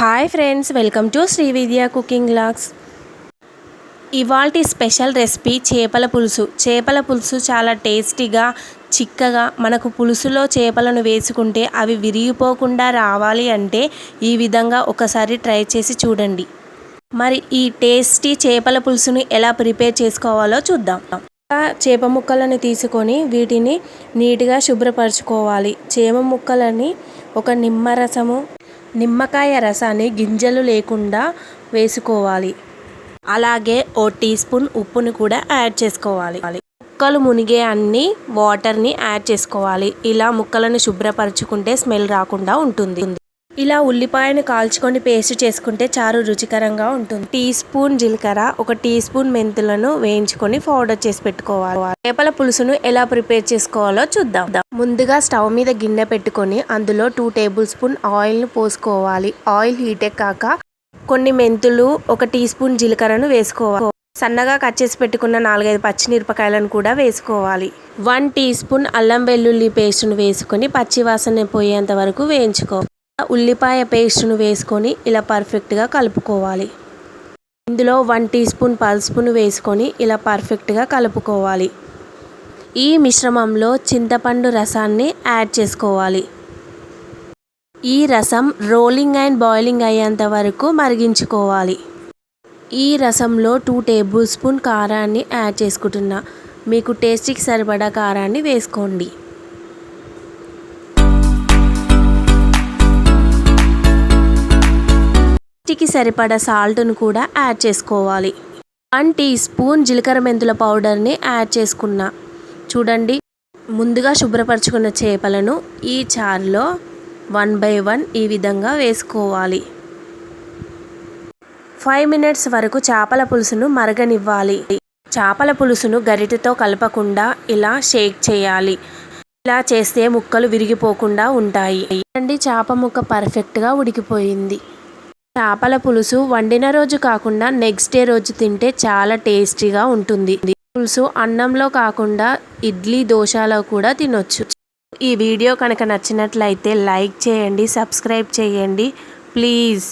Hi friends, welcome to Sri Vidya cooking vlogs. ఇవాల్టి special recipe చేపల పులుసు. చేపల పులుసు చాలా టేస్టీగా, చిక్కగా మనకు పులుసులో చేపలను వేసుకుంటే అవి విరిగిపోకుండా రావాలి అంటే ఈ విధంగా ఒకసారి ట్రై చేసి చూడండి. మరి ఈ టేస్టీ చేపల పులుసుని ఎలా ప్రిపేర్ చేసుకోవాలో చూద్దాం. చేప ముక్కలను తీసుకొని వీటిని నీట్గా శుభ్రపరచుకోవాలి. చేప ముక్కలని ఒక నిమ్మకాయ రసాన్ని గింజలు లేకుండా వేసుకోవాలి. అలాగే ఓ టీ స్పూన్ ఉప్పుని కూడా యాడ్ చేసుకోవాలి. ముక్కలు మునిగే అన్ని వాటర్ని యాడ్ చేసుకోవాలి. ఇలా ముక్కలను శుభ్రపరచుకుంటే స్మెల్ రాకుండా ఉంటుంది. ఇలా ఉల్లిపాయను కాల్చుకొని పేస్ట్ చేసుకుంటే చారు రుచికరంగా ఉంటుంది. టీ స్పూన్ జీలకర్ర, ఒక టీ స్పూన్ మెంతులను వేయించుకొని పౌడర్ చేసి పెట్టుకోవాలి. చేపల పులుసును ఎలా ప్రిపేర్ చేసుకోవాలో చూద్దాం. ముందుగా స్టవ్ మీద గిన్నె పెట్టుకొని అందులో 2 టేబుల్ స్పూన్ ఆయిల్ను పోసుకోవాలి. ఆయిల్ హీట్ ఎక్కాక కొన్ని మెంతులు, ఒక టీ స్పూన్ జీలకర్రను వేసుకోవాలి. సన్నగా కట్ చేసి పెట్టుకున్న 4-5 పచ్చిమిరపకాయలను కూడా వేసుకోవాలి. 1 టీ స్పూన్ అల్లం వెల్లుల్లి పేస్ట్ను వేసుకొని పచ్చివాసన పోయేంత వరకు వేయించుకోవాలి. ఉల్లిపాయ పేస్ట్ను వేసుకొని ఇలా పర్ఫెక్ట్గా కలుపుకోవాలి. ఇందులో 1 టీ స్పూన్ పసుపును వేసుకొని ఇలా పర్ఫెక్ట్గా కలుపుకోవాలి. ఈ మిశ్రమంలో చింతపండు రసాన్ని యాడ్ చేసుకోవాలి. ఈ రసం రోలింగ్ అండ్ బాయిలింగ్ అయ్యేంత వరకు మరిగించుకోవాలి. ఈ రసంలో 2 టేబుల్ స్పూన్ కారాన్ని యాడ్ చేసుకుంటున్నా. మీకు టేస్ట్కి సరిపడా కారాన్ని వేసుకోండి. టేస్ట్కి సరిపడా సాల్ట్ను కూడా యాడ్ చేసుకోవాలి. 1 టీ స్పూన్ జీలకర్ర మెంతుల పౌడర్ని యాడ్ చేసుకున్నా. చూడండి, ముందుగా శుభ్రపరచుకున్న చేపలను ఈ చారులో 1 by 1 ఈ విధంగా వేసుకోవాలి. 5 మినిట్స్ వరకు చేపల పులుసును మరగనివ్వాలి. చేపల పులుసును గరిటెతో కలపకుండా ఇలా షేక్ చేయాలి. ఇలా చేస్తే ముక్కలు విరిగిపోకుండా ఉంటాయి. చూడండి, చేప ముక్క పర్ఫెక్ట్గా ఉడికిపోయింది. చేపల పులుసు వండిన రోజు కాకుండా నెక్స్ట్ డే రోజు తింటే చాలా టేస్టీగా ఉంటుంది. పులుసు అన్నంలో కాకుండా ఇడ్లీ, దోశలో కూడా తినొచ్చు. ఈ వీడియో కనుక నచ్చినట్లయితే లైక్ చేయండి, సబ్స్క్రైబ్ చేయండి ప్లీజ్.